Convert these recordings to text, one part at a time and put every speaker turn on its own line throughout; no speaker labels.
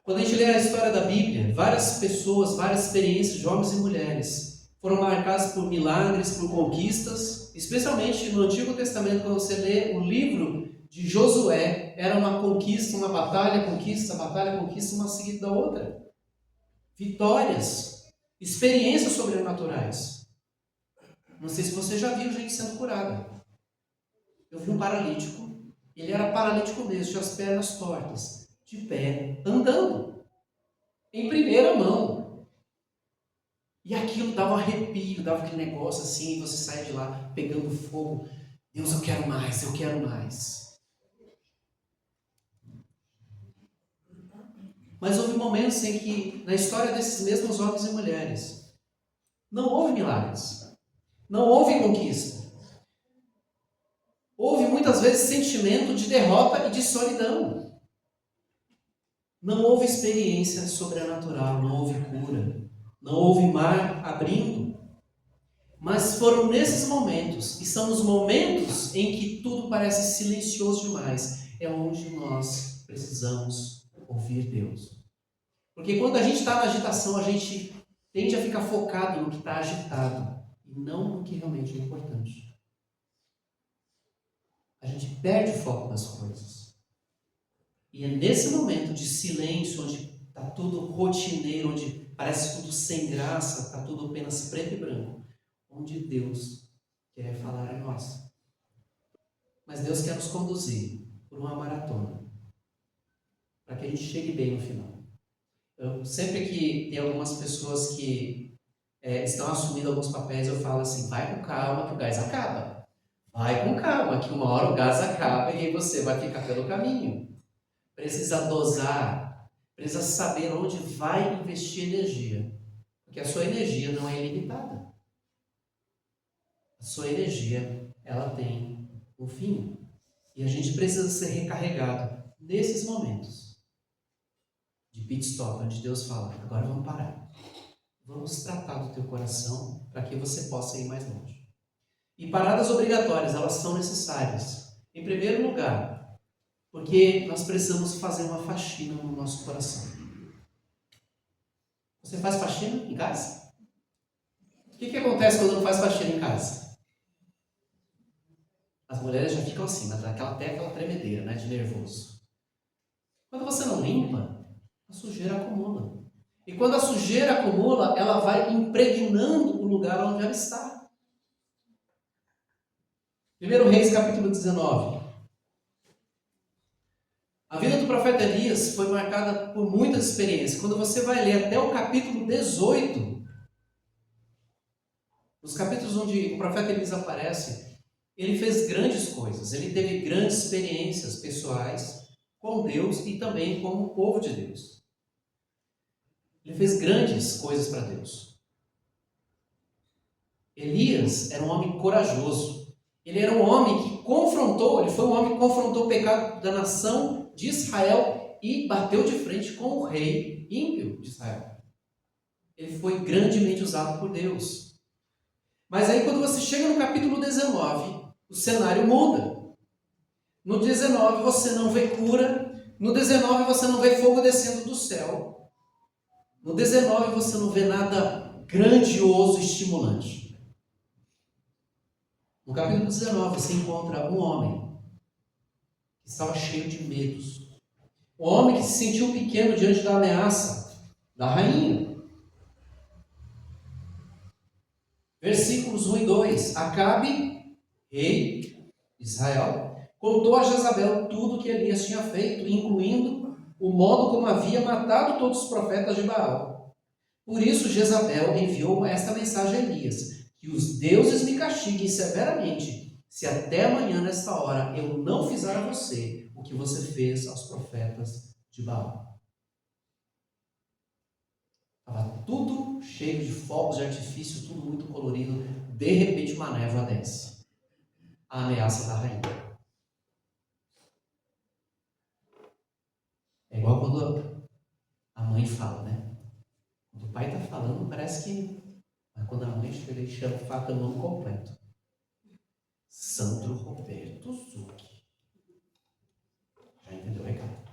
Quando a gente lê a história da Bíblia, várias pessoas, várias experiências de homens e mulheres foram marcadas por milagres, por conquistas, especialmente no Antigo Testamento, quando você lê o livro de Josué, era uma conquista, uma batalha, conquista, uma seguida da outra. Vitórias, experiências sobrenaturais. Não sei se você já viu gente sendo curada. Eu vi um paralítico, ele era paralítico mesmo, tinha as pernas tortas, de pé, andando, em primeira mão. E aquilo dava um arrepio, dava aquele negócio assim, e você saia de lá pegando fogo. Deus, eu quero mais, eu quero mais. Mas houve momentos em que, na história desses mesmos homens e mulheres, não houve milagres, não houve conquista. Houve muitas vezes sentimento de derrota e de solidão. Não houve experiência sobrenatural, não houve cura, não houve mar abrindo. Mas foram nesses momentos, e são os momentos em que tudo parece silencioso demais, é onde nós precisamos ouvir Deus. Porque quando a gente está na agitação, a gente tende a ficar focado no que está agitado, e não no que realmente é importante. A gente perde o foco das coisas. E é nesse momento de silêncio, onde está tudo rotineiro, onde parece tudo sem graça, está tudo apenas preto e branco, onde Deus quer falar a nós. Mas Deus quer nos conduzir por uma maratona, para que a gente chegue bem no final. Sempre que tem algumas pessoas que estão assumindo alguns papéis, eu falo assim, vai com calma que o gás acaba. Vai com calma, que uma hora o gás acaba e aí você vai ficar pelo caminho. Precisa dosar, precisa saber onde vai investir energia. Porque a sua energia não é ilimitada. A sua energia, ela tem um fim. E a gente precisa ser recarregado nesses momentos de pit stop, onde Deus fala, agora vamos parar. Vamos tratar do teu coração para que você possa ir mais longe. E paradas obrigatórias, elas são necessárias. Em primeiro lugar, porque nós precisamos fazer uma faxina no nosso coração. Você faz faxina em casa? O que acontece quando não faz faxina em casa? As mulheres já ficam assim, até aquela tremedeira, né, de nervoso. Quando você não limpa, a sujeira acumula. E quando a sujeira acumula, ela vai impregnando o lugar onde ela está. 1 Reis, capítulo 19. A vida do profeta Elias foi marcada por muitas experiências. Quando você vai ler até o capítulo 18, nos capítulos onde o profeta Elias aparece, ele fez grandes coisas, ele teve grandes experiências pessoais com Deus e também com o povo de Deus. Ele fez grandes coisas para Deus. Elias era um homem corajoso. Ele era um homem que ele foi um homem que confrontou o pecado da nação de Israel e bateu de frente com o rei ímpio de Israel. Ele foi grandemente usado por Deus. Mas aí quando você chega no capítulo 19, o cenário muda. No 19 você não vê cura, no 19 você não vê fogo descendo do céu. No 19 você não vê nada grandioso e estimulante. No capítulo 19 você encontra um homem que estava cheio de medos. Um homem que se sentiu pequeno diante da ameaça da rainha. Versículos 1 e 2. Acabe, rei de Israel, contou a Jezabel tudo o que Elias tinha feito, incluindo o modo como havia matado todos os profetas de Baal. Por isso Jezabel enviou esta mensagem a Elias: que os deuses me castiguem severamente, se até amanhã nesta hora eu não fizer a você o que você fez aos profetas de Baal. Estava tudo cheio de fogos de artifício, tudo muito colorido. De repente uma névoa desce. A ameaça da rainha. É igual quando a mãe fala, né? Quando o pai está falando, parece que... Mas quando a mãe chega e chama, fala o nome completo. Sandro Roberto Zucchi. Já entendeu o recado?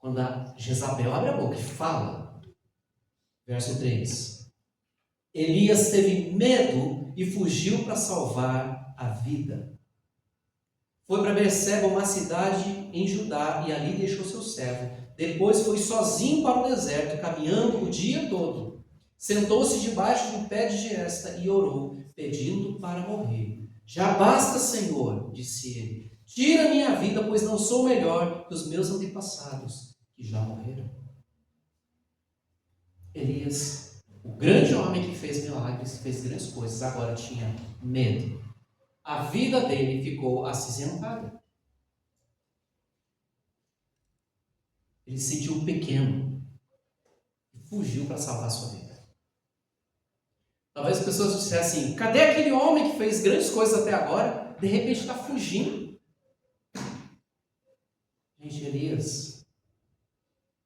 quando a Jezabel abre a boca e fala, verso 3, Elias teve medo e fugiu para salvar a vida. Foi para Berseba, uma cidade em Judá, e ali deixou seu servo. Depois foi sozinho para o deserto, caminhando o dia todo. Sentou-se debaixo de um pé de giesta e orou, pedindo para morrer. Já basta, Senhor, disse ele. Tira minha vida, pois não sou melhor que os meus antepassados, que já morreram. Elias, o grande homem que fez milagres, que fez grandes coisas, agora tinha medo. A vida dele ficou acinzentada. Ele se sentiu pequeno e fugiu para salvar a sua vida. Talvez as pessoas dissessem assim, cadê aquele homem que fez grandes coisas até agora? De repente está fugindo. Gente, Elias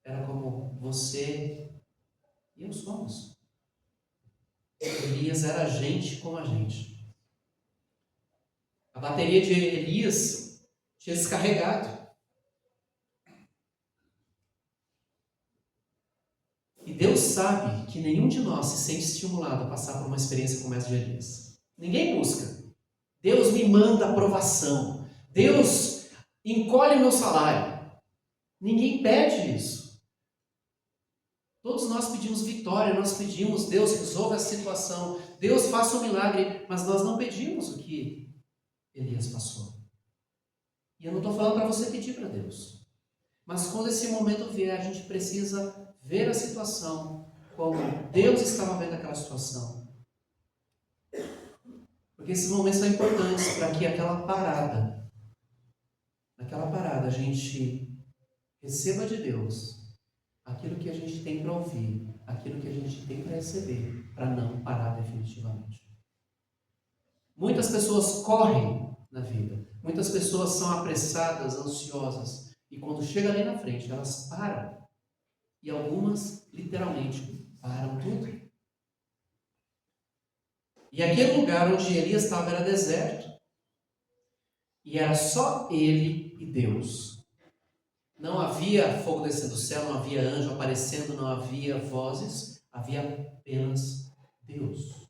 era como você e eu somos. Elias era gente como a gente. A bateria de Elias tinha descarregado. E Deus sabe que nenhum de nós se sente estimulado a passar por uma experiência como essa de Elias. Ninguém busca. Deus me manda aprovação. Deus encolhe meu salário. Ninguém pede isso. Todos nós pedimos vitória, nós pedimos, Deus resolva a situação, Deus faça um milagre, mas nós não pedimos o que Elias passou. E eu não estou falando para você pedir para Deus. Mas quando esse momento vier, a gente precisa ver a situação como Deus estava vendo aquela situação. Porque esses momentos são importantes para que naquela parada, a gente receba de Deus aquilo que a gente tem para ouvir, aquilo que a gente tem para receber, para não parar definitivamente. Muitas pessoas correm na vida, muitas pessoas são apressadas, ansiosas, e quando chega ali na frente, elas param. E algumas, literalmente, param tudo. E aquele lugar onde Elias estava era deserto. E era só ele e Deus. Não havia fogo descendo do céu, não havia anjo aparecendo, não havia vozes. Havia apenas Deus.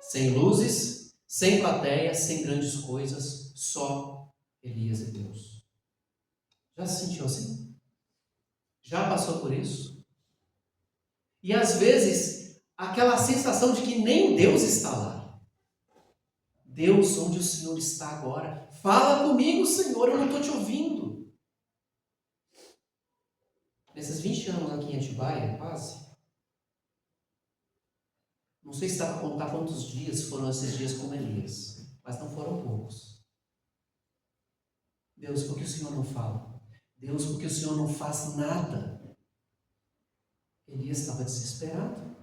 Sem luzes, sem plateia, sem grandes coisas, só Elias e Deus. Já se sentiu assim? Já passou por isso? E às vezes, aquela sensação de que nem Deus está lá. Deus, onde o Senhor está agora? Fala comigo, Senhor, eu não estou te ouvindo. Nesses 20 anos aqui em Atibaia, quase, não sei se dá para contar quantos dias foram esses dias com Elias, mas não foram poucos. Deus, por que o Senhor não fala? Deus, por que o Senhor não faz nada? Elias estava desesperado.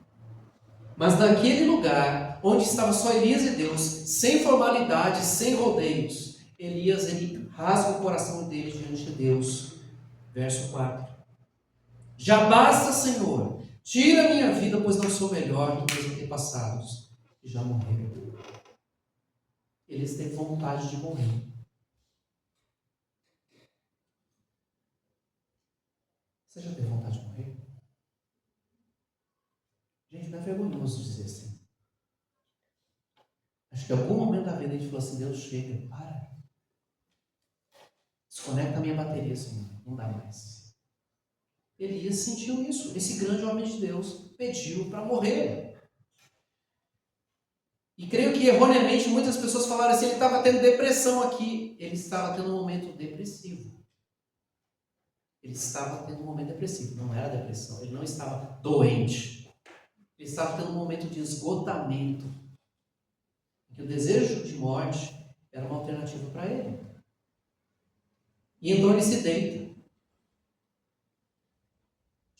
Mas naquele lugar, onde estava só Elias e Deus, sem formalidades, sem rodeios, Elias, ele rasga o coração dele diante de Deus. Verso 4. Já basta, Senhor, tira minha vida, pois não sou melhor do que os antepassados que já morreram. Elias teve vontade de morrer. Você já teve vontade de morrer? Gente, não é vergonhoso dizer assim. Acho que em algum momento da vida a gente falou assim, Deus, chega, para. Desconecta a minha bateria, Senhor, não dá mais. Elias sentiu isso. Esse grande homem de Deus pediu para morrer. E creio que erroneamente muitas pessoas falaram assim, ele estava tendo depressão aqui. Ele estava tendo um momento depressivo. Ele estava tendo um momento depressivo. Não era depressão, ele não estava doente. Ele estava tendo um momento de esgotamento. Que o desejo de morte era uma alternativa para ele. E então ele se deita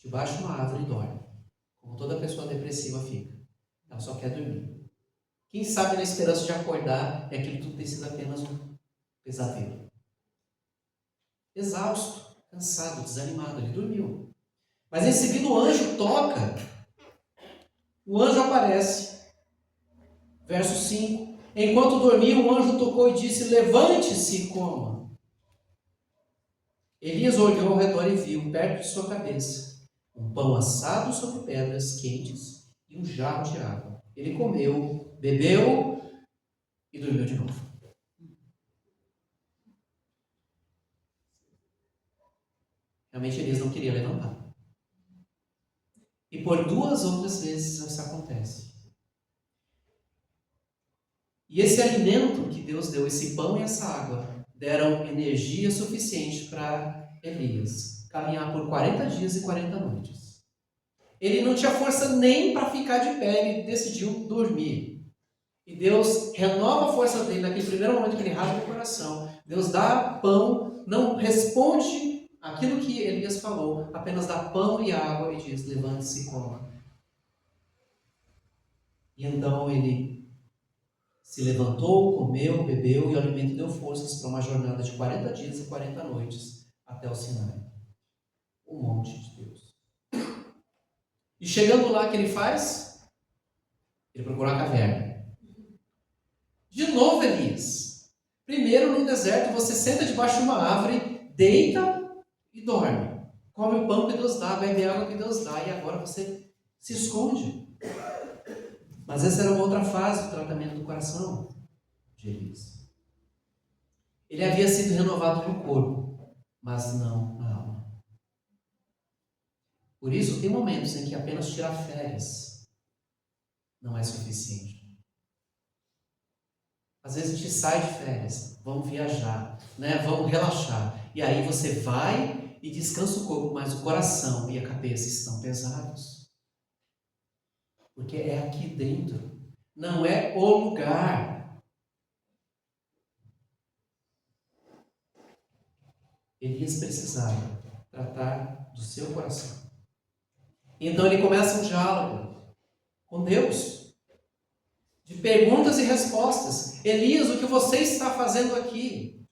debaixo de uma árvore e dorme. Como toda pessoa depressiva fica. Ela só quer dormir. Quem sabe na esperança de acordar é aquilo tudo ter sido apenas um pesadelo. Exausto, cansado, desanimado, ele dormiu. Mas em seguida o anjo toca. O anjo aparece. Verso 5. Enquanto dormia, o anjo tocou e disse, levante-se e coma. Elias olhou ao redor e viu, perto de sua cabeça, um pão assado sobre pedras quentes e um jarro de água. Ele comeu, bebeu e dormiu de novo. Realmente Elias não queria levantar. E por 2 outras vezes isso acontece. E esse alimento que Deus deu, esse pão e essa água, deram energia suficiente para Elias caminhar por 40 dias e 40 noites. Ele não tinha força nem para ficar de pé, ele decidiu dormir. E Deus renova a força dele naquele primeiro momento que ele rasga o coração. Deus dá pão, não responde aquilo que Elias falou, apenas dá pão e água e diz: levante-se e coma. E então ele se levantou, comeu, bebeu e o alimento deu forças para uma jornada de 40 dias e 40 noites até o Sinai, o monte de Deus. E chegando lá, o que ele faz? Ele procura a caverna. De novo, Elias. Primeiro, no deserto, você senta debaixo de uma árvore, deita e dorme. Come o pão que Deus dá, bebe a água que Deus dá, e agora você se esconde. Mas essa era uma outra fase do tratamento do coração de Elias. Ele havia sido renovado no corpo, mas não na alma. Por isso, tem momentos em que apenas tirar férias não é suficiente. Às vezes a gente sai de férias, vamos viajar, né? Vamos relaxar. E aí você vai e descansa o corpo, mas o coração e a cabeça estão pesados. Porque é aqui dentro, não é o lugar. Elias precisava tratar do seu coração. Então ele começa um diálogo com Deus, de perguntas e respostas. Elias, o que você está fazendo aqui?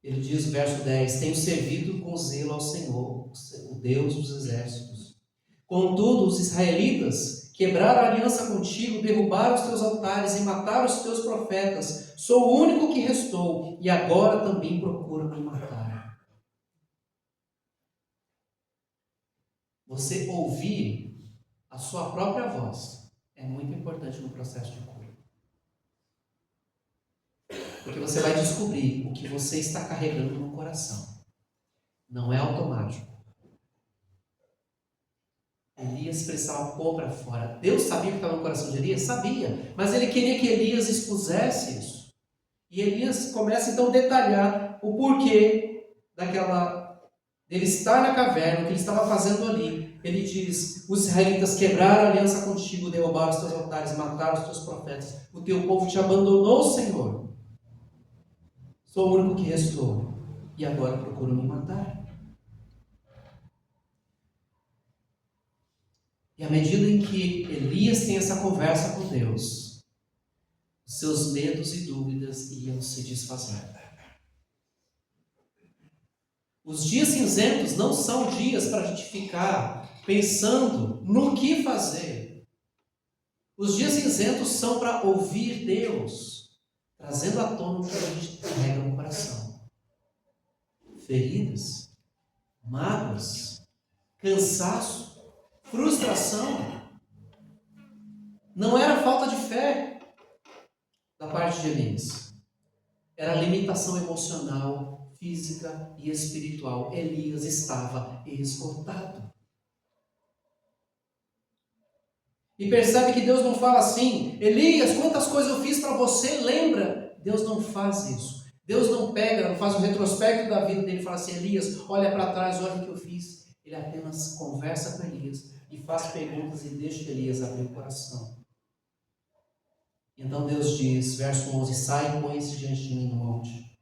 Ele diz no verso 10, tenho servido com zelo ao Senhor, o Deus dos exércitos. Contudo, os israelitas quebraram a aliança contigo, derrubaram os teus altares e mataram os teus profetas. Sou o único que restou e agora também procuram me matar. Você ouvir a sua própria voz é muito importante no processo de cura. Porque você vai descobrir o que você está carregando no coração. Não é automático. Elias precisava pôr para fora. Deus sabia o que estava no coração de Elias? Sabia. Mas ele queria que Elias expusesse isso. E Elias começa então a detalhar o porquê dele estar na caverna, o que ele estava fazendo ali. Ele diz, os israelitas quebraram a aliança contigo, derrubaram os teus altares, mataram os teus profetas. O teu povo te abandonou, Senhor. Sou o único que restou. E agora procuram me matar. E à medida em que Elias tem essa conversa com Deus, seus medos e dúvidas iam se desfazer. Os dias cinzentos não são dias para a gente ficar pensando no que fazer. Os dias cinzentos são para ouvir Deus, trazendo à tona o que a gente carrega no coração. Feridas, mágoas, cansaço, frustração. Não era falta de fé da parte de Elias. Era limitação emocional, física e espiritual. Elias estava esgotado. E percebe que Deus não fala assim, Elias, quantas coisas eu fiz para você, lembra? Deus não faz isso. Deus não pega, não faz um retrospecto da vida dele e fala assim, Elias, olha para trás, olha o que eu fiz. Ele apenas conversa com Elias e faz perguntas e deixa Elias abrir o coração. Então Deus diz, verso 11, sai e põe-se diante de mim no monte.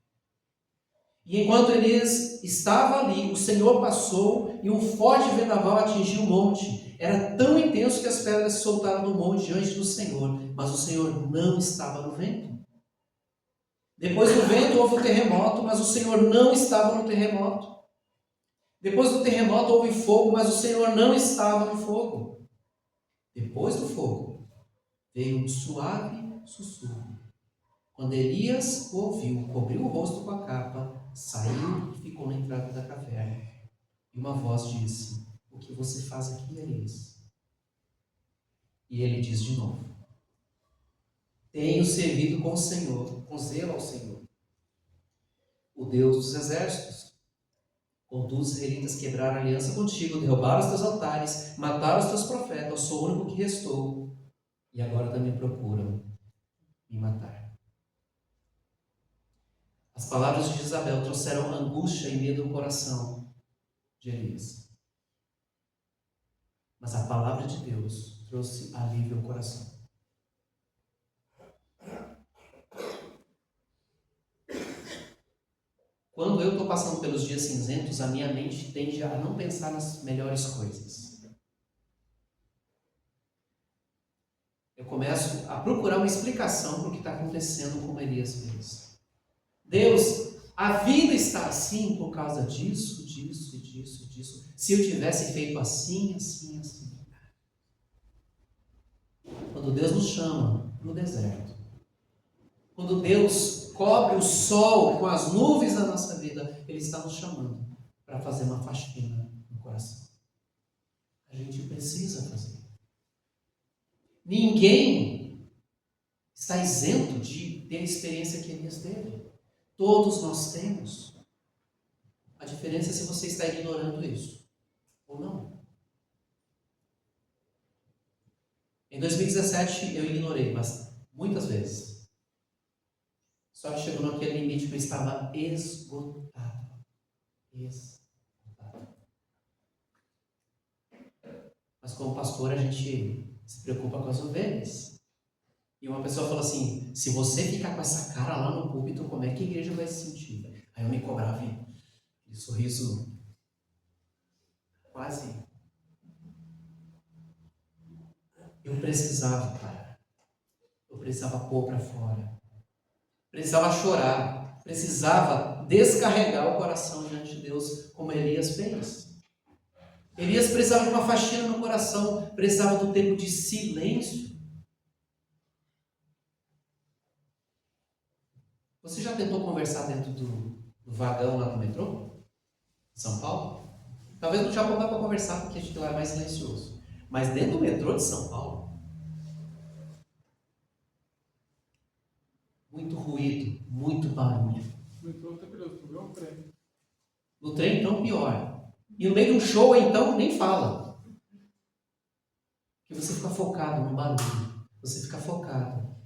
E enquanto Elias estava ali, o Senhor passou e um forte vendaval atingiu o monte. Era tão intenso que as pedras se soltaram do monte diante do Senhor, mas o Senhor não estava no vento. Depois do vento houve um terremoto, mas o Senhor não estava no terremoto. Depois do terremoto houve fogo, mas o Senhor não estava no fogo. Depois do fogo veio um suave sussurro, Quando Elias o ouviu, cobriu o rosto com a capa, saiu e ficou na entrada da caverna. E uma voz disse: o que você faz aqui, Elias? E ele diz de novo: tenho servido com o Senhor, com zelo ao Senhor, o Deus dos exércitos. Contudo, os israelitas quebraram a aliança contigo, derrubaram os teus altares, mataram os teus profetas, eu sou o único que restou, e agora também procuram me matar. As palavras de Jezabel trouxeram angústia e medo no coração de Elias. Mas a palavra de Deus trouxe alívio ao coração. Quando eu estou passando pelos dias cinzentos, a minha mente tende a não pensar nas melhores coisas. Eu começo a procurar uma explicação para o que está acontecendo como Elias fez. Deus, a vida está assim por causa disso, disso e disso e disso. Se eu tivesse feito assim, assim, assim. Quando Deus nos chama no deserto, quando Deus cobre o sol com as nuvens da nossa vida, Ele está nos chamando para fazer uma faxina no coração. A gente precisa fazer. Ninguém está isento de ter a experiência que Elias teve. Todos nós temos. A diferença é se você está ignorando isso ou não. Em 2017 eu ignorei, mas muitas vezes. Só que chegou naquele limite que eu estava esgotado. Esgotado. Mas como pastor a gente se preocupa com as ovelhas. E uma pessoa falou assim: se você ficar com essa cara lá no púlpito, como é que a igreja vai se sentir? Aí eu me cobrava e sorriso quase. Eu precisava, cara. Eu precisava pôr para fora. Precisava chorar. Precisava descarregar o coração diante de Deus, como Elias fez. Elias precisava de uma faxina no coração. Precisava do tempo de silêncio. Você já tentou conversar dentro do vagão lá do metrô? São Paulo? Talvez no Japão dá para conversar porque a gente lá é mais silencioso. Mas dentro do metrô de São Paulo, muito ruído, muito barulho.
No metrô tá perigoso, tu viu um trem.
No trem, então, pior. E no meio de um show, então, nem fala. Porque você fica focado no barulho. Você fica focado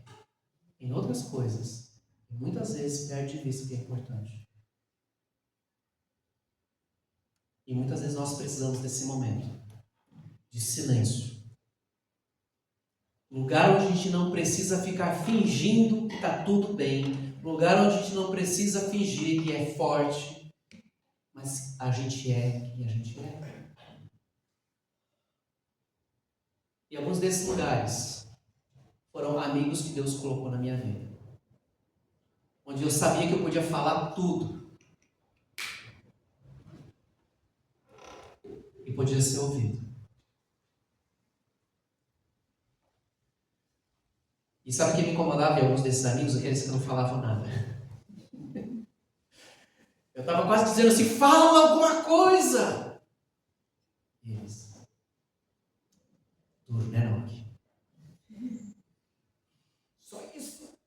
em outras coisas. E muitas vezes perde de vista o que é importante. E muitas vezes nós precisamos desse momento de silêncio. Lugar onde a gente não precisa ficar fingindo que está tudo bem. Lugar onde a gente não precisa fingir que é forte. Mas a gente é quem a gente é. E alguns desses lugares foram amigos que Deus colocou na minha vida. Onde eu sabia que eu podia falar tudo. E podia ser ouvido. E sabe o que me incomodava em alguns desses amigos? Aqueles que não falavam nada. Eu estava quase dizendo assim: fala alguma coisa! E eles: duro, né, Noque? Só isso.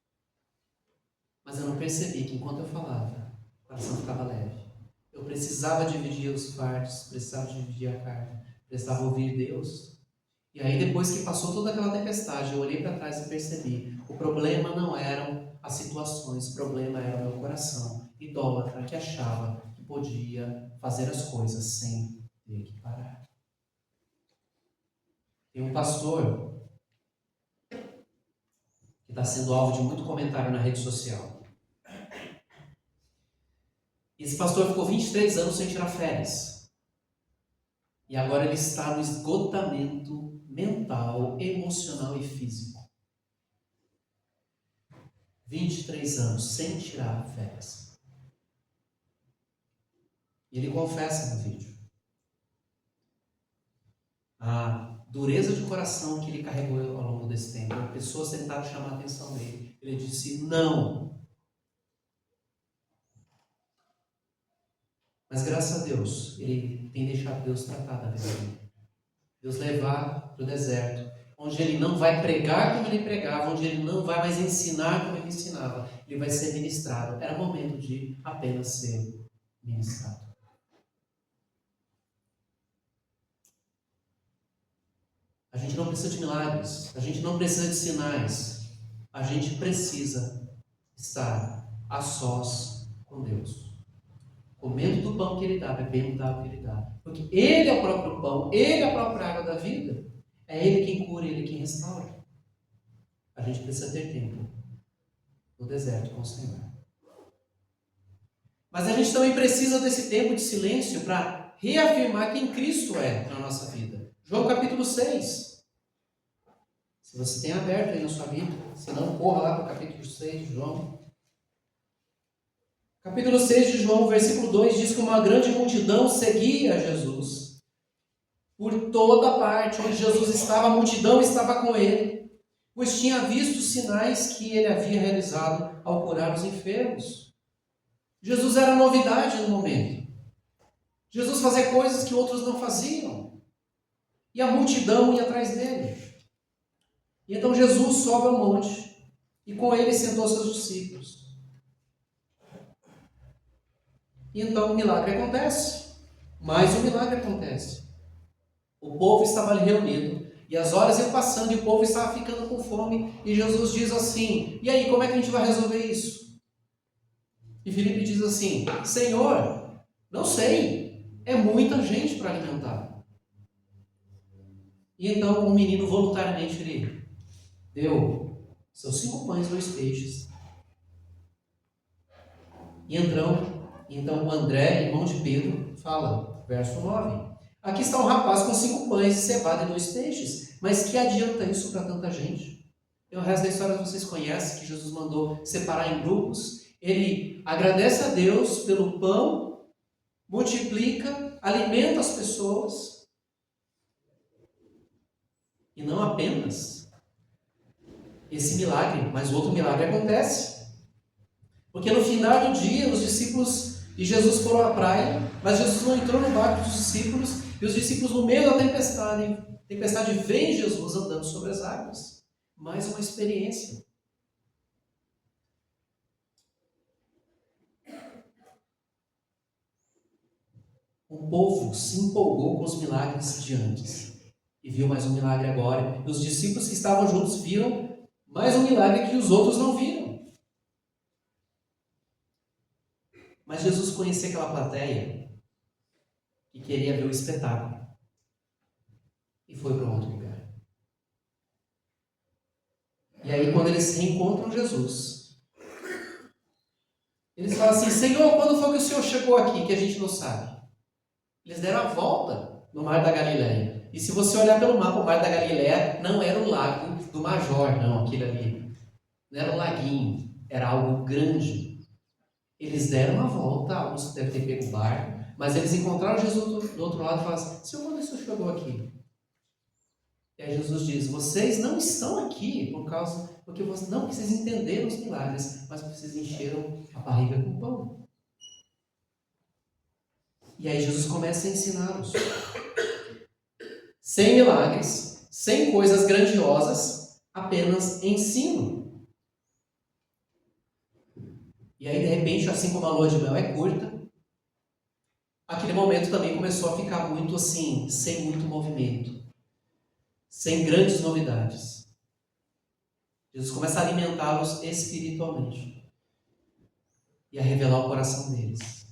Mas eu não percebi que enquanto eu falava, o coração ficava leve. Eu precisava dividir os fardos, precisava dividir a carga, precisava ouvir Deus. E aí, depois que passou toda aquela tempestade, eu olhei para trás e percebi: o problema não eram as situações, o problema era o meu coração idólatra que achava que podia fazer as coisas sem ter que parar. Tem um pastor que está sendo alvo de muito comentário na rede social. Esse pastor ficou 23 anos sem tirar férias. E agora ele está no esgotamento mental, emocional e físico. 23 anos sem tirar férias. E ele confessa no vídeo: dureza de coração que ele carregou ao longo desse tempo. Pessoas tentaram chamar a atenção dele. Ele disse não. Mas graças a Deus, ele tem deixado Deus tratar da vida dele. Deus levar para o deserto, onde ele não vai pregar como ele pregava, onde ele não vai mais ensinar como ele ensinava. Ele vai ser ministrado. Era momento de apenas ser ministrado. A gente não precisa de milagres, a gente não precisa de sinais. A gente precisa estar a sós com Deus. Comendo do pão que Ele dá, bebendo da água que Ele dá. Porque Ele é o próprio pão, Ele é a própria água da vida. É Ele quem cura, Ele quem restaura. A gente precisa ter tempo no deserto com o Senhor. Mas a gente também precisa desse tempo de silêncio para reafirmar quem Cristo é na nossa vida. João capítulo 6. Se você tem aberto aí na sua Bíblia, se não, corra lá para o capítulo 6 de João. Capítulo 6 de João, versículo 2, diz que uma grande multidão seguia Jesus. Por toda parte onde Jesus estava, a multidão estava com ele, pois tinha visto os sinais que ele havia realizado ao curar os enfermos. Jesus era novidade no momento. Jesus fazia coisas que outros não faziam. E a multidão ia atrás dele. E então Jesus sobe ao monte e com ele sentou seus discípulos. E então o milagre acontece. Mais um milagre acontece. O povo estava ali reunido e as horas iam passando e o povo estava ficando com fome. E Jesus diz assim: e aí, como é que a gente vai resolver isso? E Filipe diz assim: Senhor, não sei, é muita gente para alimentar. E então o menino voluntariamente ele deu seus 5 pães e 2 peixes. E então o André, irmão de Pedro, fala, verso 9: aqui está um rapaz com 5 pães, cevada e 2 peixes, mas que adianta isso para tanta gente? E o resto da história vocês conhecem, que Jesus mandou separar em grupos. Ele agradece a Deus pelo pão, multiplica, alimenta as pessoas. E não apenas esse milagre, mas outro milagre acontece. Porque no final do dia, os discípulos e Jesus foram à praia, mas Jesus não entrou no barco dos discípulos, e os discípulos, no meio da tempestade veem Jesus andando sobre as águas. Mais uma experiência. O povo se empolgou com os milagres de antes. E viu mais um milagre agora. E os discípulos que estavam juntos viram mais um milagre que os outros não viram. Mas Jesus conhecia aquela plateia e queria ver o espetáculo. E foi para outro lugar. E aí, quando eles reencontram Jesus, eles falam assim: Senhor, quando foi que o Senhor chegou aqui, que a gente não sabe? Eles deram a volta no Mar da Galileia. E se você olhar pelo mapa, o Mar da Galileia não era o lago do Major, não, aquele ali. Não era um laguinho, era algo grande. Eles deram a volta, alguns devem ter pego o barco, mas eles encontraram Jesus do outro lado e falaram assim: Senhor, quando isso chegou aqui? E aí Jesus diz: vocês não estão aqui porque vocês entenderam os milagres, mas vocês encheram a barriga com pão. E aí Jesus começa a ensiná-los. Sem milagres, sem coisas grandiosas, apenas ensino. E aí, de repente, assim como a lua de mel é curta, aquele momento também começou a ficar muito assim, sem muito movimento, sem grandes novidades. Jesus começa a alimentá-los espiritualmente e a revelar o coração deles.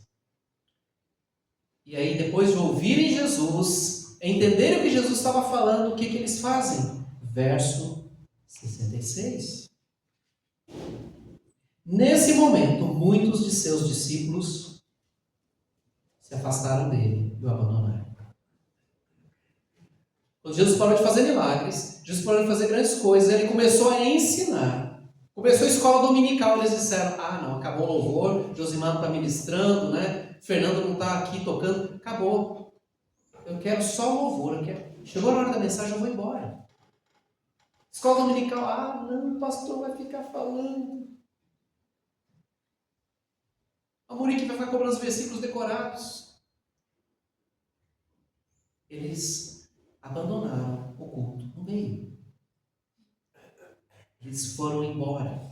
E aí, depois de ouvirem Jesus, entenderem o que Jesus estava falando, o que eles fazem? Verso 66. Nesse momento, muitos de seus discípulos se afastaram dele e o abandonaram. Quando Jesus parou de fazer milagres, Jesus parou de fazer grandes coisas, ele começou a ensinar. Começou a escola dominical, eles disseram: não, acabou o louvor, Josimar não está ministrando, né? Fernando não está aqui tocando, acabou. Eu quero só louvor, eu quero Chegou na hora da mensagem, eu vou embora. Escola dominical, não, o pastor vai ficar falando. A Murique vai ficar cobrando os versículos decorados. Eles abandonaram o culto no meio. Eles foram embora.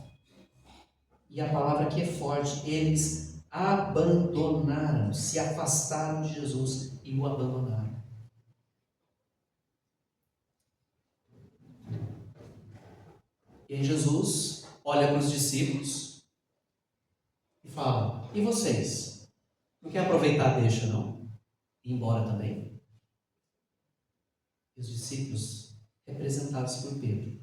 E a palavra aqui é forte. Eles abandonaram, se afastaram de Jesus e o abandonaram. E aí Jesus olha para os discípulos e fala: e vocês? Não quer aproveitar, deixa não? Ir embora também? E os discípulos, representados por Pedro,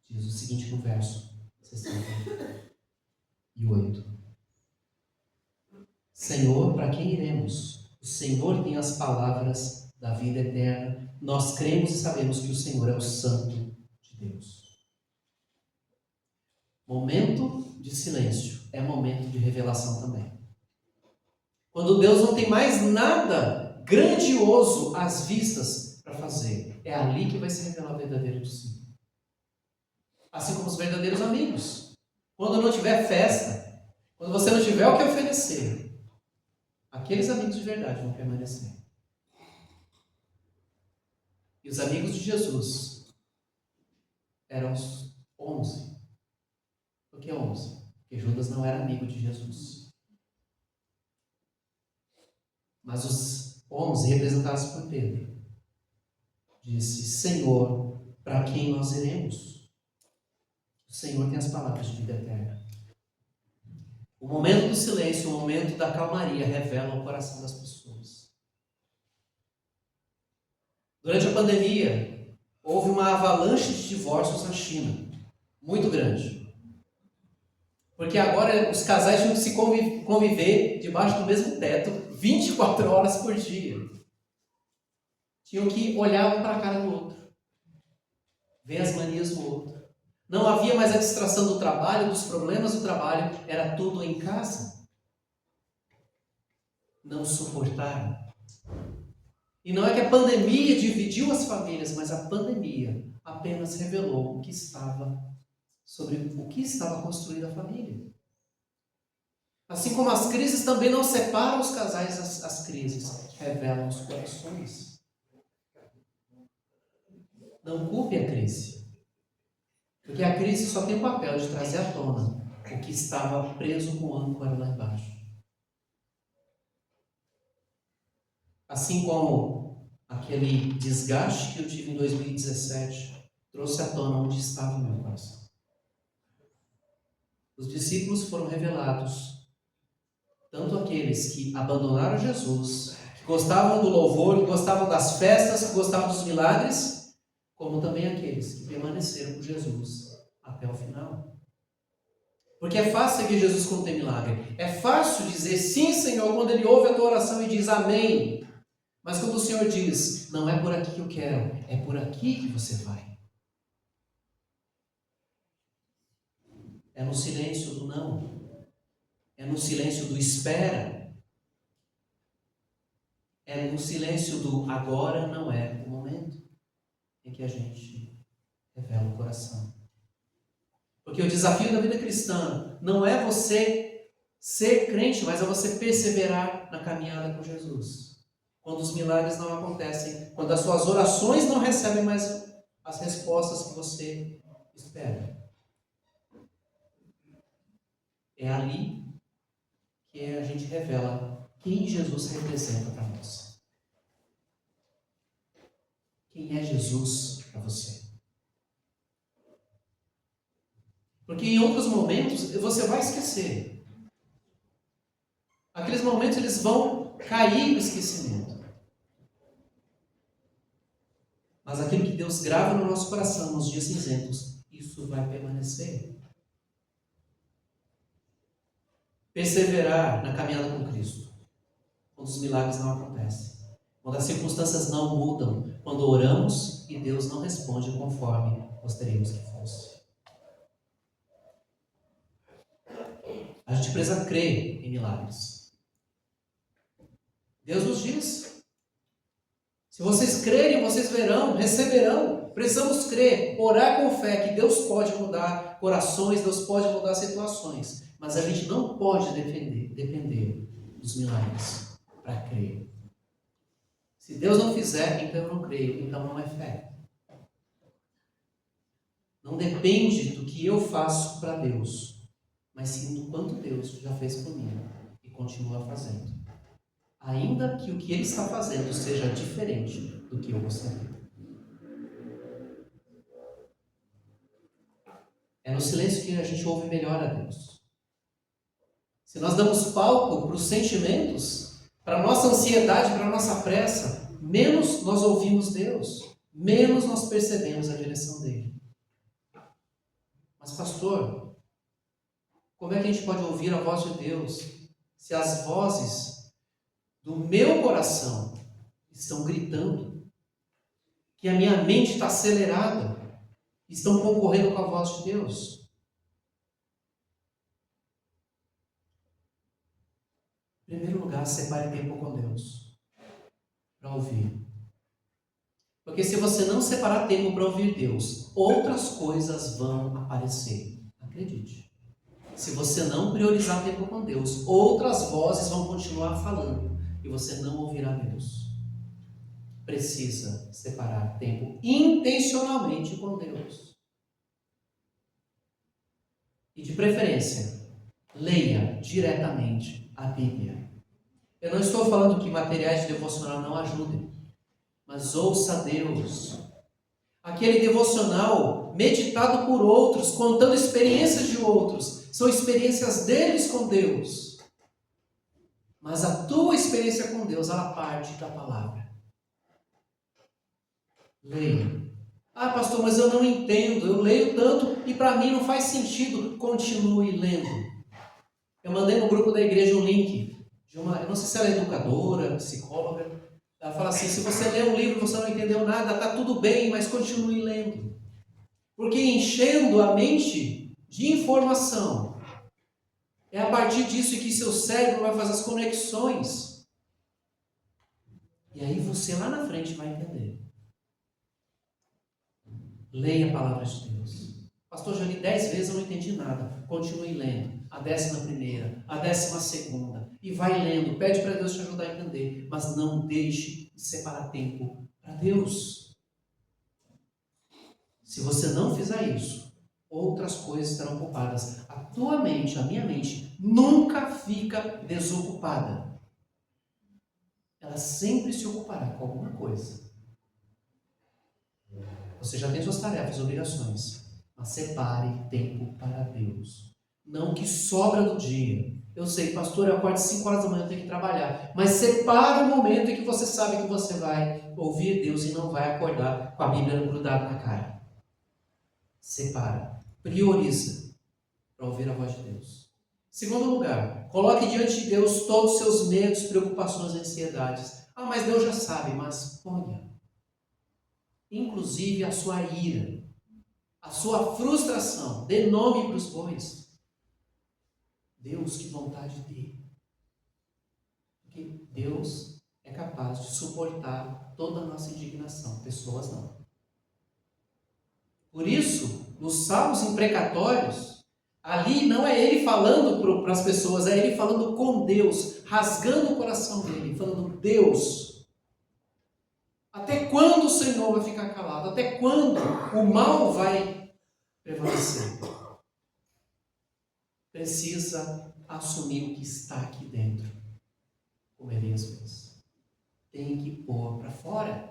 diz o seguinte no verso 68. Senhor, para quem iremos? O Senhor tem as palavras da vida eterna. Nós cremos e sabemos que o Senhor é o Santo de Deus. Momento de silêncio é momento de revelação também. Quando Deus não tem mais nada grandioso às vistas para fazer, é ali que vai se revelar o verdadeiro discípulo. Assim como os verdadeiros amigos. Quando não tiver festa, quando você não tiver o que oferecer, aqueles amigos de verdade vão permanecer. E os amigos de Jesus eram os 11. Por que 11? Porque Judas não era amigo de Jesus. Mas os 11, representados por Pedro, disse: Senhor, para quem nós iremos? O Senhor tem as palavras de vida eterna. O momento do silêncio, o momento da calmaria revela o coração das pessoas. Durante a pandemia, houve uma avalanche de divórcios na China, muito grande. Porque agora os casais tinham que se conviver debaixo do mesmo teto 24 horas por dia. Tinham que olhar um para a cara do outro, ver as manias do outro. Não havia mais a distração do trabalho, dos problemas do trabalho, era tudo em casa. Não suportaram. E não é que a pandemia dividiu as famílias, mas a pandemia apenas revelou o que estava construída a família. Assim como as crises também não separam os casais, as crises revelam os corações. Não culpe a crise. Porque a crise só tem o papel de trazer à tona o que estava preso com âncora lá embaixo. Assim como aquele desgaste que eu tive em 2017 trouxe à tona onde estava o meu coração. Os discípulos foram revelados, tanto aqueles que abandonaram Jesus, que gostavam do louvor, que gostavam das festas, que gostavam dos milagres, como também aqueles que permaneceram com Jesus até o final. Porque é fácil seguir Jesus quando tem milagre. É fácil dizer sim, Senhor, quando Ele ouve a tua oração e diz amém. Mas quando o Senhor diz, não é por aqui que eu quero, é por aqui que você vai. É no silêncio do não. É no silêncio do espera. É no silêncio do agora não é o momento em que a gente revela o coração. Porque o desafio da vida cristã não é você ser crente, mas é você perseverar na caminhada com Jesus. Quando os milagres não acontecem, quando as suas orações não recebem mais as respostas que você espera. É ali que a gente revela quem Jesus representa para nós. Quem é Jesus para você? Porque em outros momentos você vai esquecer. Aqueles momentos eles vão cair no esquecimento. Mas aquilo que Deus grava no nosso coração nos dias cinzentos, isso vai permanecer. Perseverar na caminhada com Cristo, quando os milagres não acontecem. Quando as circunstâncias não mudam, quando oramos e Deus não responde conforme gostaríamos que fosse. A gente precisa crer em milagres. Deus nos diz, Se vocês crerem, vocês verão, receberão. Precisamos crer, orar com fé que Deus pode mudar corações, Deus pode mudar situações. Mas a gente não pode depender dos milagres para crer. Se Deus não fizer, então eu não creio, então não é fé. Não depende do que eu faço para Deus, mas sim do quanto Deus já fez por mim e continua fazendo. Ainda que o que Ele está fazendo seja diferente do que eu gostaria. É no silêncio que a gente ouve melhor a Deus. Se nós damos palco para os sentimentos, para a nossa ansiedade, para a nossa pressa, menos nós ouvimos Deus, menos nós percebemos a direção dEle. Mas pastor, como é que a gente pode ouvir a voz de Deus se as vozes do meu coração estão gritando, que a minha mente está acelerada, estão concorrendo com a voz de Deus? Em primeiro lugar, separe tempo com Deus para ouvir. Porque se você não separar tempo para ouvir Deus, outras coisas vão aparecer. Acredite. Se você não priorizar tempo com Deus, outras vozes vão continuar falando e você não ouvirá Deus. Precisa separar tempo intencionalmente com Deus. E de preferência, leia diretamente a Bíblia. Eu não estou falando que materiais de devocional não ajudem, mas ouça Deus. Aquele devocional meditado por outros, contando experiências de outros, são experiências deles com Deus. Mas a tua experiência com Deus, ela parte da palavra. Leia. Ah, pastor, mas eu não entendo, eu leio tanto e para mim não faz sentido. Continue lendo. Eu mandei no grupo da igreja um link de eu não sei se ela é educadora, psicóloga. Ela fala assim: se você lê um livro e você não entendeu nada, está tudo bem, mas continue lendo. Porque enchendo a mente de informação, é a partir disso que seu cérebro vai fazer as conexões. E aí você lá na frente vai entender. Leia a palavra de Deus. Pastor, já li 10 vezes, eu não entendi nada. Continue lendo. A 11ª, a 12ª. E vai lendo. Pede para Deus te ajudar a entender. Mas não deixe de separar tempo para Deus. Se você não fizer isso, outras coisas serão ocupadas. A tua mente, a minha mente, nunca fica desocupada. Ela sempre se ocupará com alguma coisa. Você já tem suas tarefas, obrigações, mas separe tempo para Deus. Não que sobra do dia. Eu sei, pastor, eu acordo 5 horas da manhã, eu tenho que trabalhar. Mas separe o momento em que você sabe que você vai ouvir Deus e não vai acordar com a Bíblia grudada na cara. Separa. Prioriza para ouvir a voz de Deus. Segundo lugar, coloque diante de Deus todos os seus medos, preocupações e ansiedades. Ah, mas Deus já sabe, mas ponha. Inclusive a sua ira, a sua frustração. Dê nome para os bois. Deus, que vontade dele. Porque Deus é capaz de suportar toda a nossa indignação. Pessoas não. Por isso, nos salmos imprecatórios, ali não é ele falando para as pessoas, é ele falando com Deus, rasgando o coração dele, falando: Deus, até quando o Senhor vai ficar calado? Até quando o mal vai prevalecer? Precisa assumir o que está aqui dentro, como Elias fez. Tem que pôr para fora.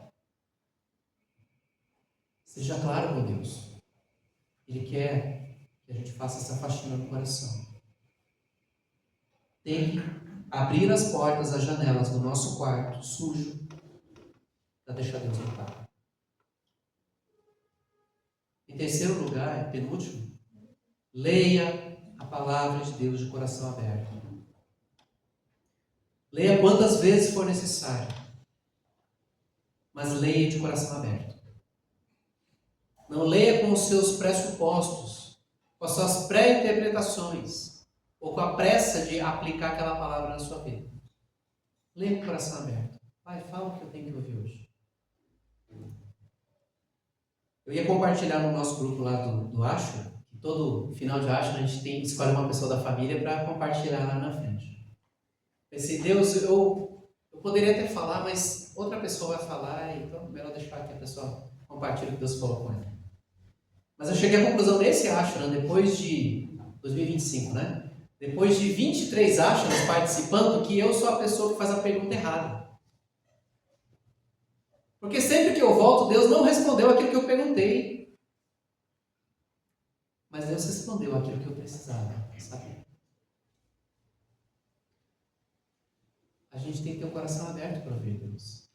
Seja claro com Deus. Ele quer que a gente faça essa faxina no coração. Tem que abrir as portas, as janelas do nosso quarto sujo, para deixar Deus entrar. Em terceiro lugar, penúltimo, leia a palavra de Deus de coração aberto. Leia quantas vezes for necessário, mas leia de coração aberto. Não leia com os seus pressupostos, com as suas pré-interpretações, ou com a pressa de aplicar aquela palavra na sua vida. Leia com o coração aberto. Pai, fala o que eu tenho que ouvir hoje. Eu ia compartilhar no nosso grupo lá do Ashura, que todo final de Ashura a gente escolhe uma pessoa da família para compartilhar lá na frente. Pensei, Deus, eu poderia até falar, mas outra pessoa vai falar, então melhor deixar que a pessoa compartilhe o que Deus falou com ela. Mas eu cheguei à conclusão nesse Ashura, depois de 2025, né? Depois de 23 Ashuras participando, que eu sou a pessoa que faz a pergunta errada. Porque sempre que eu volto, Deus não respondeu aquilo que eu perguntei. Mas Deus respondeu aquilo que eu precisava saber. A gente tem que ter o coração aberto para ouvir Deus.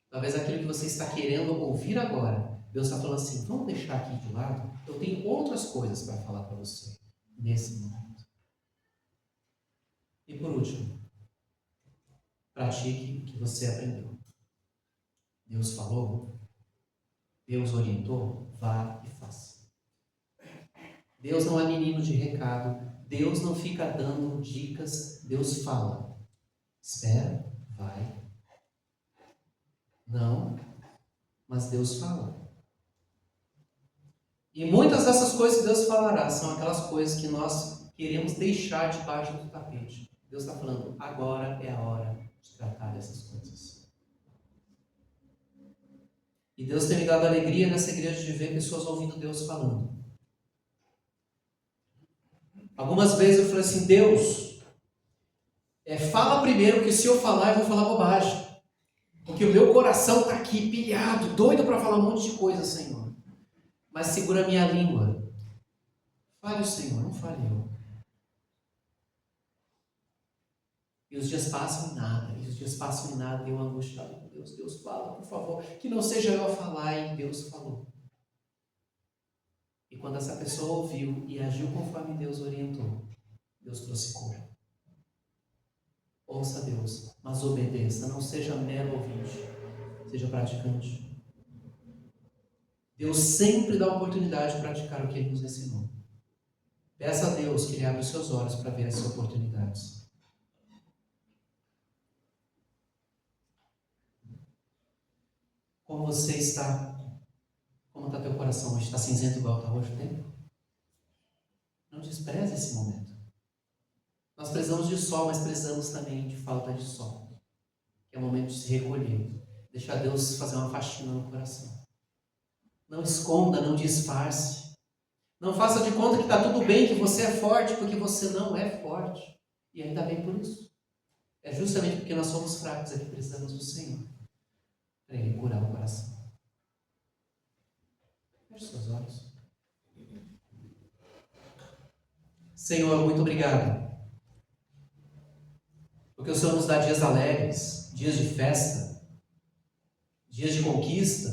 Talvez aquilo que você está querendo ouvir agora, Deus está falando assim, vamos deixar aqui de lado, eu tenho outras coisas para falar para você nesse momento. E por último, pratique o que você aprendeu. Deus falou, Deus orientou, vá e faça. Deus não é menino de recado, Deus não fica dando dicas, Deus fala. Espera, vai. Não, mas Deus fala. E muitas dessas coisas que Deus falará são aquelas coisas que nós queremos deixar debaixo do tapete. Deus está falando, agora é a hora de tratar dessas coisas. E Deus tem me dado alegria nessa igreja de ver pessoas ouvindo Deus falando. Algumas vezes eu falei assim, Deus, fala primeiro, que se eu falar, eu vou falar bobagem. Porque o meu coração está aqui pilhado, doido para falar um monte de coisa, Senhor. Mas segura a minha língua. Fale o Senhor, não fale eu. E os dias passam e nada, e eu angustiado com Deus. Deus fala, por favor, que não seja eu a falar, e Deus falou. E quando essa pessoa ouviu e agiu conforme Deus orientou, Deus trouxe cura. Ouça Deus, mas obedeça, não seja mero ouvinte, seja praticante. Deus sempre dá oportunidade de praticar o que Ele nos ensinou. Peça a Deus que Ele abra os seus olhos para ver essas oportunidades. Como você está? Como está teu coração hoje? Está cinzento igual está hoje o tempo? Não despreze esse momento. Nós precisamos de sol, mas precisamos também de falta de sol. Que é o momento de se recolher. Deixar Deus fazer uma faxina no coração. Não esconda, não disfarce. Não faça de conta que está tudo bem, que você é forte, porque você não é forte. E ainda bem por isso. É justamente porque nós somos fracos é que precisamos do Senhor. Para Ele curar o coração. Feche seus olhos. Senhor, muito obrigado. Porque o Senhor nos dá dias alegres, dias de festa, dias de conquista,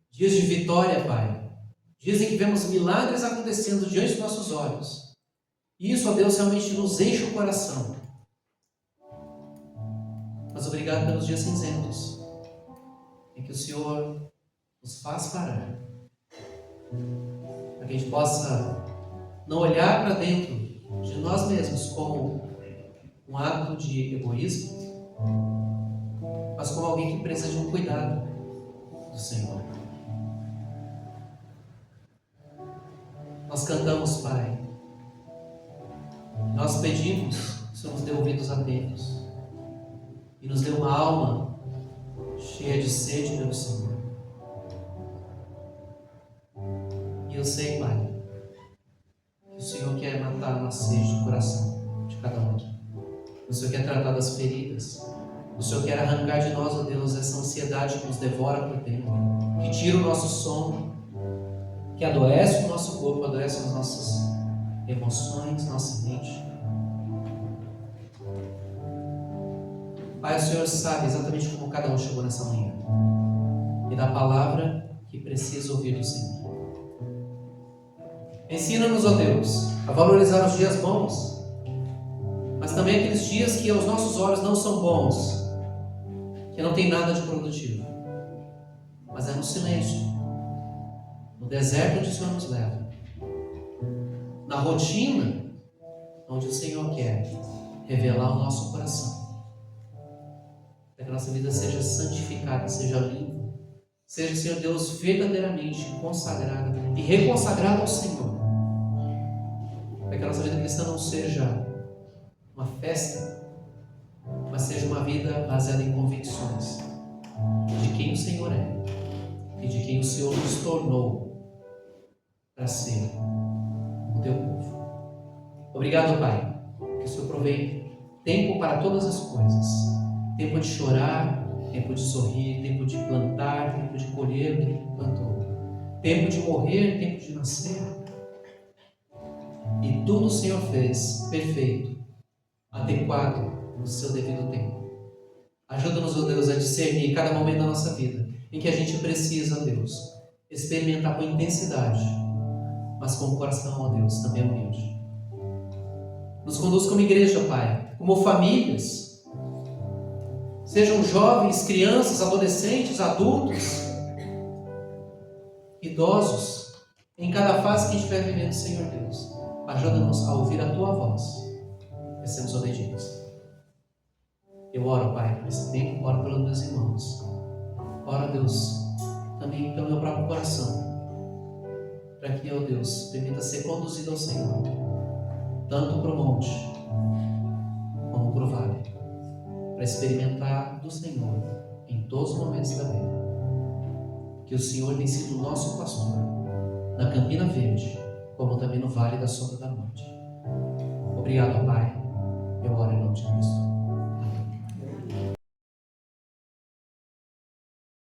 dias de vitória, Pai. Dias em que vemos milagres acontecendo diante dos nossos olhos. E isso, ó Deus, realmente nos enche o coração. Mas obrigado pelos dias cinzentos, em que o Senhor nos faz parar. Para que a gente possa não olhar para dentro de nós mesmos como um ato de egoísmo, mas como alguém que precisa de um cuidado do Senhor. Nós cantamos, Pai. Nós pedimos que o Senhor nos dê ouvidos atentos e nos dê uma alma cheia de sede pelo Senhor. E eu sei, Pai, que o Senhor quer matar a nossa sede de coração de cada um aqui. O Senhor quer tratar das feridas. O Senhor quer arrancar de nós, ó Deus, essa ansiedade que nos devora por dentro, que tira o nosso sono, que adoece o nosso corpo, adoece as nossas emoções, nossa mente. Pai, o Senhor sabe exatamente como cada um chegou nessa manhã e da palavra que precisa ouvir do Senhor. Ensina-nos, ó Deus, a valorizar os dias bons, mas também aqueles dias que aos nossos olhos não são bons, que não tem nada de produtivo, mas é no silêncio, no deserto onde o Senhor nos leva, na rotina onde o Senhor quer revelar o nosso coração, para que a nossa vida seja santificada, seja limpa, seja, Senhor Deus, verdadeiramente consagrada e reconsagrada ao Senhor. Para que a nossa vida cristã não seja uma festa, mas seja uma vida baseada em convicções de quem o Senhor é e de quem o Senhor nos tornou para ser o teu povo. Obrigado, Pai, que o Senhor provém tempo para todas as coisas, tempo de chorar, tempo de sorrir, tempo de plantar, tempo de colher o que plantou, tempo de morrer, tempo de nascer. E tudo o Senhor fez perfeito, adequado no seu devido tempo. Ajuda-nos, ó Deus, a discernir cada momento da nossa vida em que a gente precisa, ó Deus, experimentar com intensidade, mas com o coração, ó Deus, também humilde. Nos conduz como igreja, Pai, como famílias, sejam jovens, crianças, adolescentes, adultos, idosos, em cada fase que estiver vivendo, Senhor Deus. Ajuda-nos a ouvir a Tua voz e sermos obedientes. Eu oro, Pai, por esse tempo, oro pelos meus irmãos. Oro, Deus, também pelo meu próprio coração, para que, ó Deus, permita ser conduzido ao Senhor, tanto para o monte como para o vale, para experimentar do Senhor em todos os momentos da vida. Que o Senhor tem sido o nosso pastor, na Campina Verde, como também no Vale da Sombra da Morte. Obrigado, Pai. Eu oro em nome de Cristo.